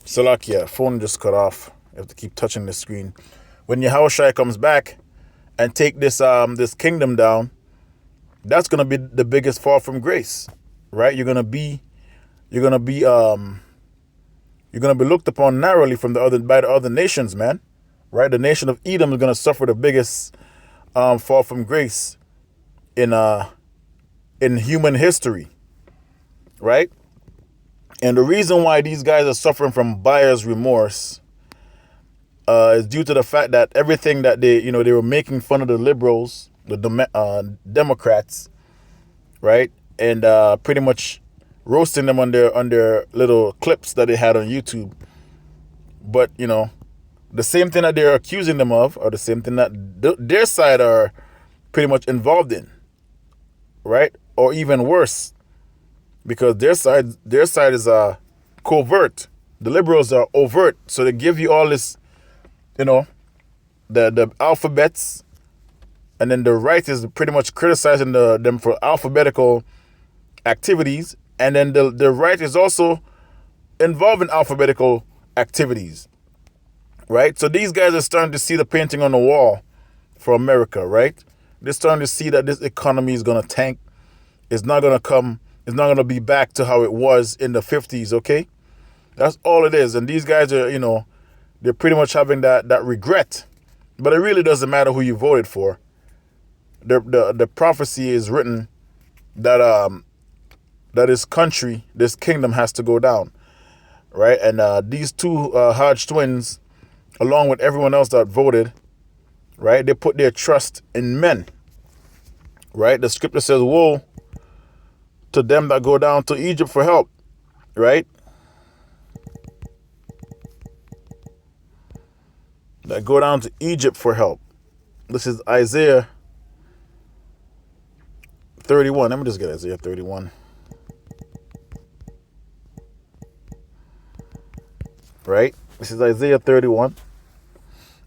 Salakia, phone just cut off. You have to keep touching the screen. When Yahushua comes back and take this kingdom down, that's gonna be the biggest fall from grace, right? You're gonna be looked upon narrowly by the other nations, man. Right? The nation of Edom is gonna suffer the biggest fall from grace in human history, right? And the reason why these guys are suffering from buyer's remorse is due to the fact that everything that they were making fun of the liberals, the Democrats, right, and pretty much roasting them on their little clips that they had on YouTube. But the same thing that they're accusing them of, or the same thing that their side are pretty much involved in, right, or even worse, because their side is covert. The liberals are overt, so they give you all this, the alphabets, and then the right is pretty much criticizing them for alphabetical activities, and then the right is also involved in alphabetical activities, right? So these guys are starting to see the painting on the wall for America, right? They're starting to see that this economy is going to tank. It's not going to be back to how it was in the 50s, okay? That's all it is. And these guys are, they're pretty much having that regret. But it really doesn't matter who you voted for. The prophecy is written that this country, this kingdom has to go down, right? And these two Hodge twins, along with everyone else that voted, right, they put their trust in men, right? The scripture says, woe to them that go down to Egypt for help, right? That go down to Egypt for help. This is Isaiah 31. Let me just get Isaiah 31. Right? This is Isaiah 31.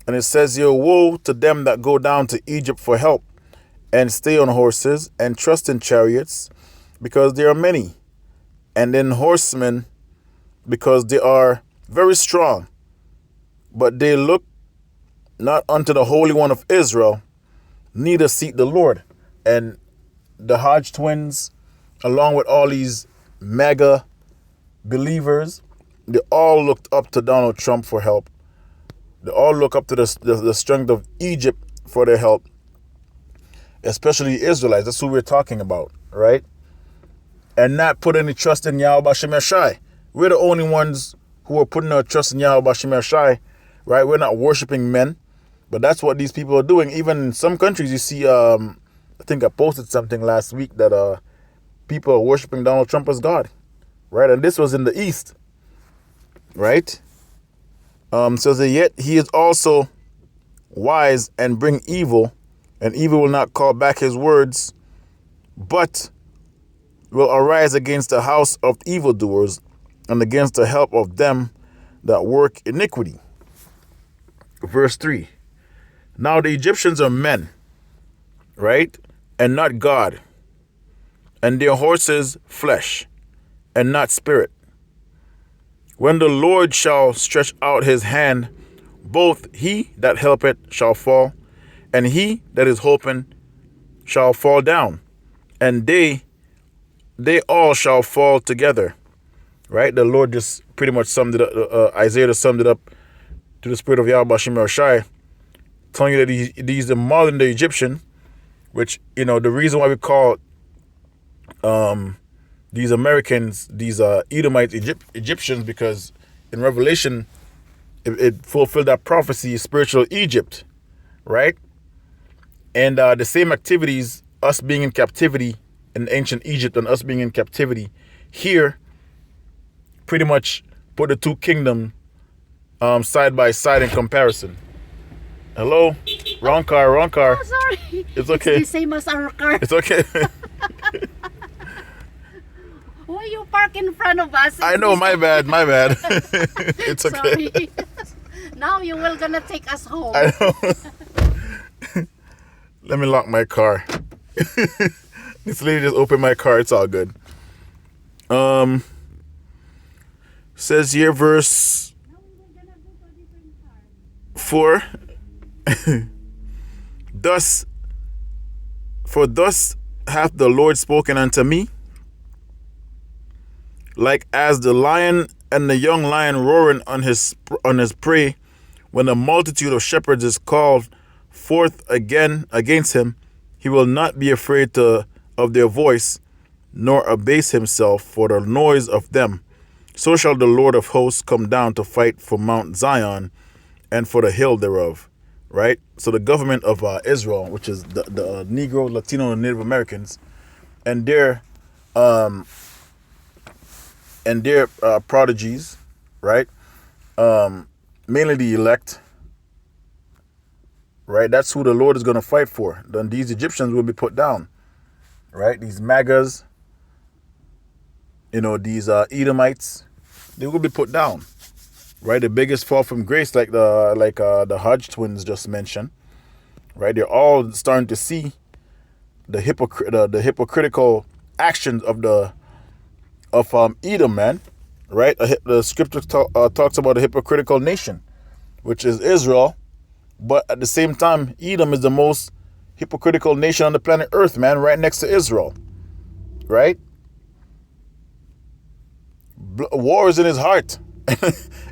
And it says here, woe to them that go down to Egypt for help, and stay on horses, and trust in chariots, because they are many, and in horsemen, because they are very strong. But they look not unto the Holy One of Israel, neither seek the Lord. And the Hodge twins, along with all these mega believers, they all looked up to Donald Trump for help. They all look up to the strength of Egypt for their help, especially the Israelites. That's who we're talking about, right? And not put any trust in Yahweh Bashem Yashai. We're the only ones who are putting our trust in Yahweh Bashem Yashai, right? We're not worshiping men, but that's what these people are doing. Even in some countries, you see, I think I posted something last week that people are worshiping Donald Trump as God, right? And this was in the East, right? Says that yet he is also wise and bring evil, and evil will not call back his words, but will arise against the house of evildoers and against the help of them that work iniquity. Verse 3. Now the Egyptians are men, right? And not God. And their horses flesh, and not spirit. When the Lord shall stretch out his hand, both he that helpeth shall fall, and he that is hoping shall fall down, and they all shall fall together. Right? The Lord just pretty much summed it up. Isaiah just summed it up to the spirit of Yahweh Shem Shai, telling you that he's a modern day Egyptian, which, the reason why we call these Americans, these Edomite Egyptians, because in Revelation, it fulfilled that prophecy, spiritual Egypt, right? And the same activities, us being in captivity in ancient Egypt and us being in captivity here, pretty much put the two kingdoms side by side in comparison. Hello? Wrong car. Oh, sorry. It's okay. It's the same as our car. It's okay. Why you park in front of us? I know, my bad. It's okay. Sorry. Now you will gonna take us home. I know. Let me lock my car. This lady just opened my car. It's all good. Says Says here, verse 4. Thus, for thus hath the Lord spoken unto me, like as the lion and the young lion roaring on his prey, when a multitude of shepherds is called forth again against him, he will not be afraid of their voice, nor abase himself for the noise of them. So shall the Lord of hosts come down to fight for Mount Zion and for the hill thereof. Right? So the government of Israel, which is the Negro, Latino, and Native Americans, and their prodigies, right? Mainly the elect, right? That's who the Lord is going to fight for. Then these Egyptians will be put down, right? These Magas, these Edomites, they will be put down, right? The biggest fall from grace, like the Hodgetwins just mentioned, right? They're all starting to see the hypocritical actions of Edom, man, right? The scripture talks about a hypocritical nation, which is Israel, but at the same time, Edom is the most hypocritical nation on the planet Earth, man, right next to Israel, right? War is in his heart,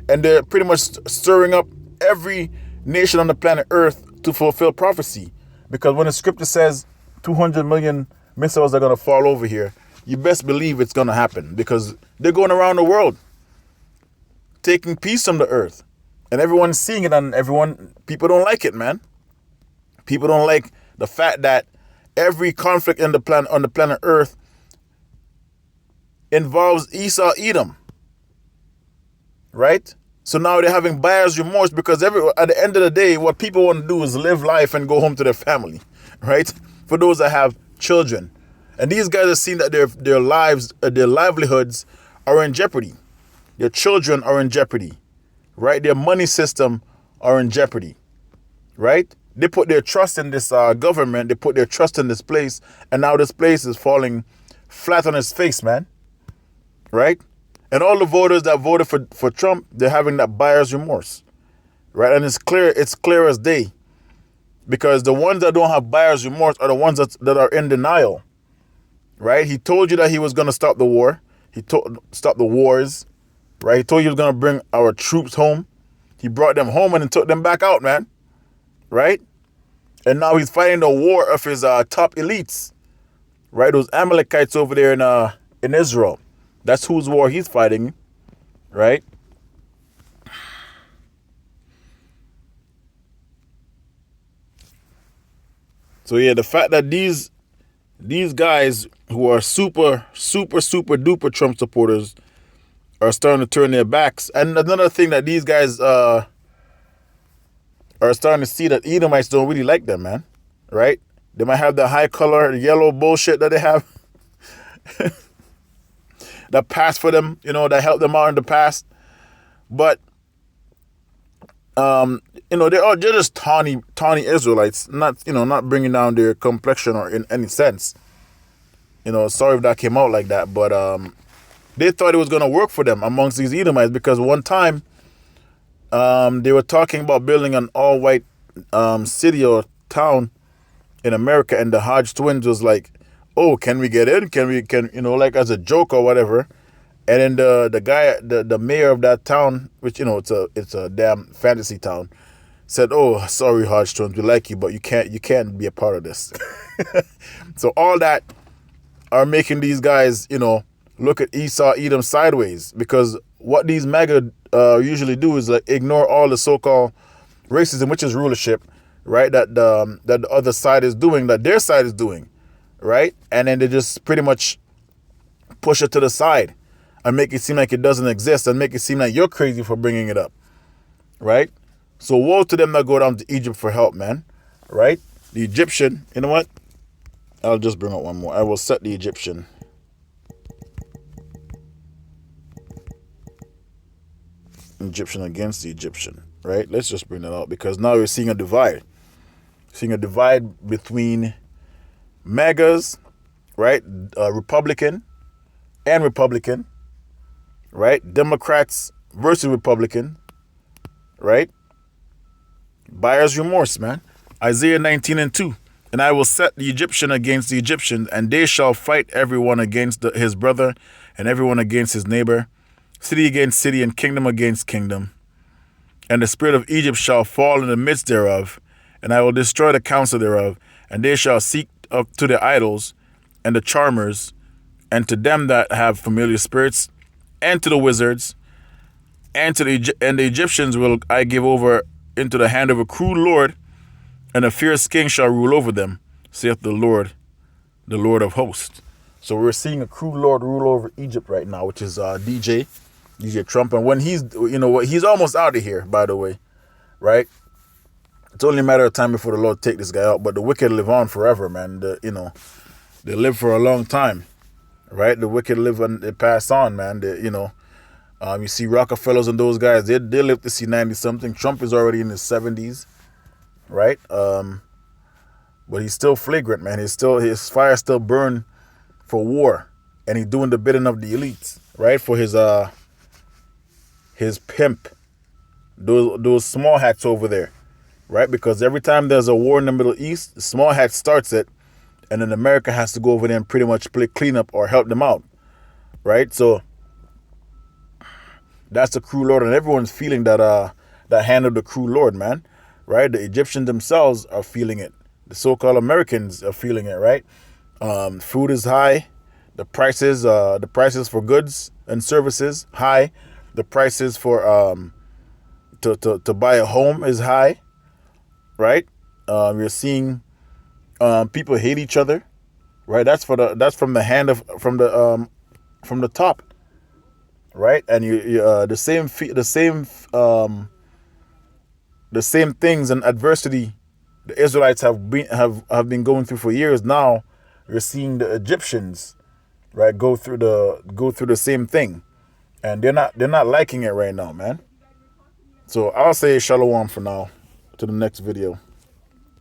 and they're pretty much stirring up every nation on the planet Earth to fulfill prophecy, because when the scripture says 200 million missiles are going to fall over here, you best believe it's going to happen, because they're going around the world taking peace from the earth, and everyone's seeing it, and people don't like it, man. People don't like the fact that every conflict on the planet Earth involves Esau, Edom, right? So now they're having buyer's remorse, because at the end of the day, what people want to do is live life and go home to their family, right? For those that have children. And these guys are seeing that their lives, their livelihoods are in jeopardy. Their children are in jeopardy, right? Their money system are in jeopardy, right? They put their trust in this government. They put their trust in this place. And now this place is falling flat on its face, man, right? And all the voters that voted for Trump, they're having that buyer's remorse, right? And it's clear as day, because the ones that don't have buyer's remorse are the ones that are in denial, right? He told you that he was going to stop the war. Stop the wars, right? He told you he was going to bring our troops home. He brought them home and then took them back out, man, right? And now he's fighting the war of his top elites, right? Those Amalekites over there in Israel. That's whose war he's fighting, right? So yeah, the fact that these guys who are super, super, super duper Trump supporters are starting to turn their backs. And another thing that these guys are starting to see, that Edomites don't really like them, man, right? They might have the high color, yellow bullshit that they have. That passed for them, that helped them out in the past. But, they're just tawny Israelites, not bringing down their complexion or in any sense. Sorry if that came out like that, but they thought it was going to work for them amongst these Edomites, because one time they were talking about building an all-white city or town in America, and the Hodgetwins was like, oh, can we get in? Can like as a joke or whatever. And then the guy, the mayor of that town, which it's a damn fantasy town, said, "Oh, sorry, Hodgetwins, we like you, but you can't be a part of this." So all that are making these guys, look at Esau, Edom sideways, because what these MAGA usually do is like ignore all the so-called racism, which is rulership, right? That the other side is doing, that their side is doing. Right? And then they just pretty much push it to the side and make it seem like it doesn't exist, and make it seem like you're crazy for bringing it up. Right? So woe to them that go down to Egypt for help, man. Right? The Egyptian, you know what? I'll just bring up one more. I will set the Egyptian. Egyptian against the Egyptian. Right? Let's just bring that out, because now you're seeing a divide. Seeing a divide between MAGAs, right? Republican, right? Democrats versus Republican, right? Buyer's remorse, man. Isaiah 19 and 2. And I will set the Egyptian against the Egyptians, and they shall fight everyone against his brother, and everyone against his neighbor, city against city, and kingdom against kingdom. And the spirit of Egypt shall fall in the midst thereof, and I will destroy the counsel thereof, and they shall seek up to the idols, and the charmers, and to them that have familiar spirits, and to the wizards, and the Egyptians will I give over into the hand of a cruel lord, and a fierce king shall rule over them, saith the Lord of hosts. So we're seeing a cruel lord rule over Egypt right now, which is DJ Trump. And when he's almost out of here, by the way, right? It's only a matter of time before the Lord take this guy out. But the wicked live on forever, man. They live for a long time, right? The wicked live and they pass on, man. You see Rockefellers and those guys, they live to see 90 something. Trump is already in his 70s. Right? But he's still flagrant, man. His fire still burn for war. And he's doing the bidding of the elites, right? For his pimp. Those small hats over there. Right? Because every time there's a war in the Middle East, the small hat starts it, and then America has to go over there and pretty much play cleanup or help them out. Right? So that's the cruel Lord, and everyone's feeling that hand of the cruel Lord, man. Right? The Egyptians themselves are feeling it. The so-called Americans are feeling it, right? Food is high. The prices for goods and services high. The prices for to buy a home is high, right? You're seeing people hate each other, right? That's from the hand of from the top, right? And the same things and adversity the Israelites have been going through for years. Now you're seeing the Egyptians, right, go through the same thing, and they're not liking it right now, man. So I'll say shalom for now. To the next video.